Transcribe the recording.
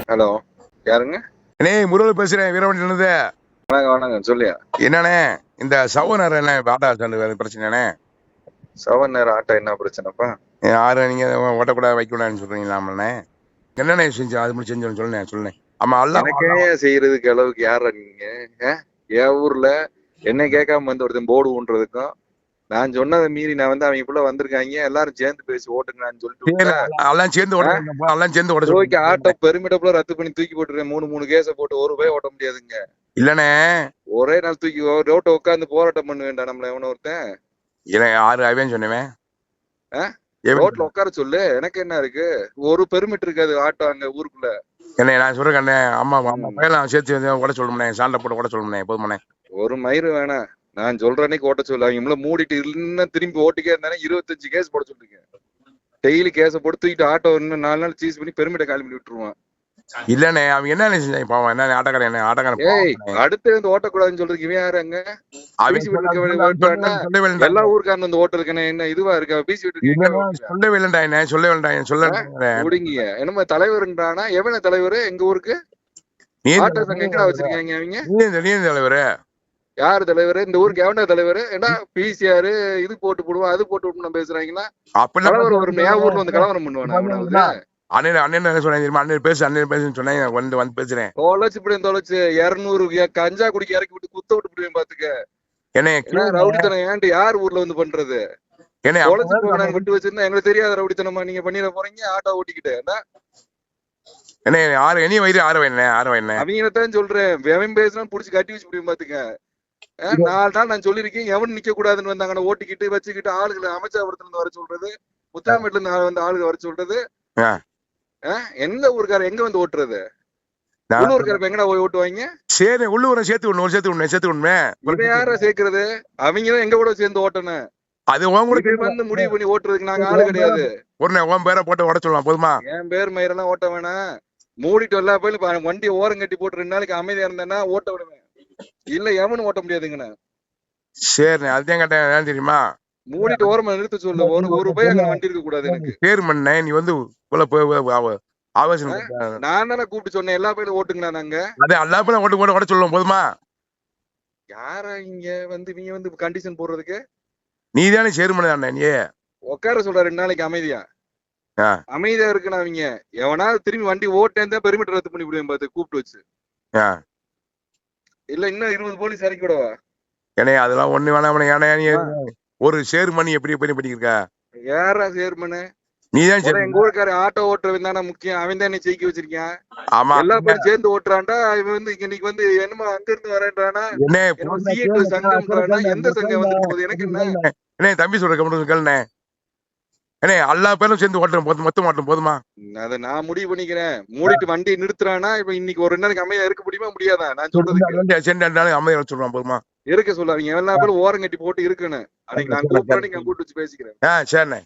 Hello, யாருங்க? அண்ணே முருகன் பேசுறேன் வீரவண்டியிலிருந்து. வணக்கம் வணக்கம் சொல்லியா. என்னண்ணே இந்த சவுனர் என்ன ஆட்டோ பிரச்சனைண்ணே? சவன் ஆட்டோ என்ன பிரச்சனைப்பா? யாரும் நீங்க ஓட்டக்கூடாது வைக்கக்கூடாதுன்னு சொல்றீங்களாமண்ணே? என்னண்ணே செஞ்சோம் அது மட்டும் செஞ்சோன்னு சொல்லுண்ணே. ஆமா எல்லாம் எனக்கே செய்யறதுக்கு அளவுக்கு யார நீங்க? என் ஊர்ல என்ன கேட்காம வந்து ஒருத்தன் போர்டு ஊன்றதுக்கும் நான் சொன்னதை மீறி நான் வந்து அவங்க வந்திருக்காங்க எல்லாரும் சேர்ந்து பேசி ஓட்டுங்கன்னு சொல்லிட்டு எல்லாம் சேர்ந்து ஓட்ட எல்லாம் சேர்ந்து ஓட்ட தூக்கி ஆட்டோ பெருமிடப்புல ரத்து பண்ணி தூக்கி போட்டுருக்கேன். மூணு கேஸ போட்டு ஒரு ரூபாய் ஓட்ட முடியாதுங்க. இல்லண்ணே ஒரே நாள் தூக்கி ரோட்ட உட்காந்து போராட்டம் பண்ண வேண்டாம் நம்மள எவன ஒருத்தன். இல்லை யாரு அவன் சொன்னவன் ரோட்ல உட்கார சொல்லு. எனக்கு என்ன இருக்கு? ஒரு பெருமிட் இருக்காது ஆட்டோ அங்க ஊருக்குள்ள. என்ன நான் சொல்றேன் அண்ணே. அம்மா பையெல்லாம் சேர்த்து ஓட சொல்லணும்னே, சாண்டை போட்டு ஓட சொல்லணும்னே போதுமாண்ணே. ஒரு மயிறு வேணாம். நான் சொல்ற அன்னைக்கு ஓட்ட சொல்லு. அவங்க மூடிட்டு இல்லைன்னா திரும்பி ஓட்டிக்கே இருந்தானே 25 கேஸ் போட சொல்லுங்க. டெய்லி கேஸ போட்டு தூக்கிட்டு ஆட்டோ இன்னும் 4 நாள் சீஸ் பண்ணி பெருமிட்ட காலி பண்ணி விட்டுருவான். இல்லண்ணே அவன் என்ன செஞ்சாங்க பாவம். என்ன ஆட்டக்காரன் என்ன ஆட்டக்காரன் அடுத்து வந்து ஓட்டக்கூடாதுன்னு சொல்றதுக்கு இவன் யாரு அங்க? எல்லா ஊருக்காரன் வந்து ஓட்ட இருக்கேன். என்ன இதுவா இருக்கா? பேசி சொல்லவே இல்லைண்டா சொல்ல முடிங்க. என்னமா தலைவருன்றானா? எவன தலைவரு எங்க ஊருக்கு? ஆட்டோ சங்கம் எங்கடா வச்சிருக்காங்க அவங்க? நீ தலைவரு யாரு தலைவரு? இந்த ஊருக்கு எவனா தலைவரு? ஏன்னா பிசிஆர் இது போட்டு போடுவோம் அது போட்டு விட்டு பேசுறாங்கன்னா கலவரம் வரும். என் ஊர்ல வந்து கலவரம் பண்ணுவானா? அண்ணன் என்ன சொன்னேன்? அண்ணன் பேசுன்னு சொன்னேன். வந்து பேசுறேன். தொலைச்சு இப்படி தொலைச்சு 200 கஞ்சா குடிக்க இறக்கி விட்டு குத்த விட்டு போடுவேன் பாத்துக்க. என்ன ரவுடித்தனம் ஏன்ட்டு யார் ஊர்ல வந்து பண்றது? தொலைச்சு போனாங்க விட்டு வச்சிருந்தா எங்களுக்கு தெரியாத ரவுடித்தனமா நீங்க பண்ணிட போறீங்க ஆட்டோ ஓட்டிக்கிட்டு. என்ன ஆறு இனி வயிறு ஆறு வயண்ணே அவங்கதான் சொல்றேன். எவன் பேசுனா புடிச்சு கட்டி வச்சு முடியும் பாத்துக்க. 4 நாள் நான் சொல்லிருக்கேன். எவன் நிக்க கூடாதுன்னு வந்தாங்க ஓட்டிக்கிட்டு வச்சுக்கிட்டு ஆளுகளை அமைச்சரத்துல இருந்து வர சொல்றது, முத்தாமேட்ல இருந்து வந்து ஆளுங்க வர சொல்றது. எந்த ஊருக்கார எங்க வந்து ஓட்டுறது? உள்ளூர்கார எங்கடா போய் ஓட்டுவாங்க? சரி உள்ளூரை சேர்த்து விடணும். யார சேர்க்கறது? அவங்களும் எங்க கூட சேர்ந்து ஓட்டணும். அது வந்து முடிவு பண்ணி ஓட்டுறதுக்கு நாங்க ஆளு கிடையாது. உன் பேரை போட்டு ஓட சொல்லலாம் போதுமா? என் பேர் மயிரெல்லாம் ஓட்ட வேணாம். மூடிட்டு எல்லா போயிலும் வண்டியை ஓரம் கட்டி போட்டு 2 நாளைக்கு அமைதியா இருந்தேன்னா ஓட்ட விடுவேன். இல்ல எவனும் ஓட்ட முடியாதுங்கண்ணா. சரி அதுதான் கேட்டேன் தெரியுமா? மூடிட்டு ஓரமா நிறுத்த சொல்லு. ஒரு ரூபாய் அங்க வண்டி இருக்க கூடாது எனக்கு. பேர் மண்ணே நீ வந்து ஆவேசம். நான் தானே கூப்பிட்டு சொன்னேன் எல்லா பேரும் ஓட்டுங்கண்ணா. நாங்க அதே எல்லா பேரும் ஓட சொல்லுவோம் போதுமா? யாரா இங்க வந்து நீங்க வந்து கண்டிஷன் போடுறதுக்கு? நீ தானே சேர்மன் தானே. நீ உட்கார சொல்ற 2 நாளைக்கு அமைதியா இருக்குண்ணா. அவங்க எவனா திரும்பி வண்டி ஓட்டேன் பெருமிட்டர் ரத்து பண்ணி விடுவேன் பார்த்து கூப்பிட்டு வச்சு. இல்ல இன்னும் 20 போலீஸ் இறக்கி விடவா? ஏன்னா அதெல்லாம் ஒண்ணு வேணாம். ஒரு சேர்மணி எப்படி பண்ணிருக்க? யாரா சேர்மனு? நீதான் எங்க ஊருக்கார ஆட்டோ ஓட்டுறவன் தானே முக்கியம். அவன் தான் ஜெயிக்க வச்சிருக்கான். எல்லா பேரும் சேர்ந்து ஓட்டுறான்டா. இவன் வந்து இன்னைக்கு வந்து என்னமோ அங்க இருந்து வரேன்றானா? சங்கம் எந்த சங்கம் வந்து போகுது எனக்கு என்ன தம்பி சொல்ற எல்லா பேரும் சேர்ந்து ஓட்டுறோம் மொத்தம் ஓட்டும் போதுமா? அதை நான் முடிவு பண்ணிக்கிறேன். மூடிட்டு வண்டி நிறுத்துறானா இப்ப இன்னைக்கு ஒரு 2 நாளைக்கு அமைதியா இருக்க முடியுமா? முடியாதா? நான் சொல்றது அமைதியா சொல்றான் போதுமா? இருக்க சொல்லாதீங்க. எல்லா பேரும் ஓரம் கட்டி போட்டு இருக்குன்னு அன்னைக்கு நான் கூப்பிட்டு வச்சு பேசிக்கிறேன். சரிண்ணே.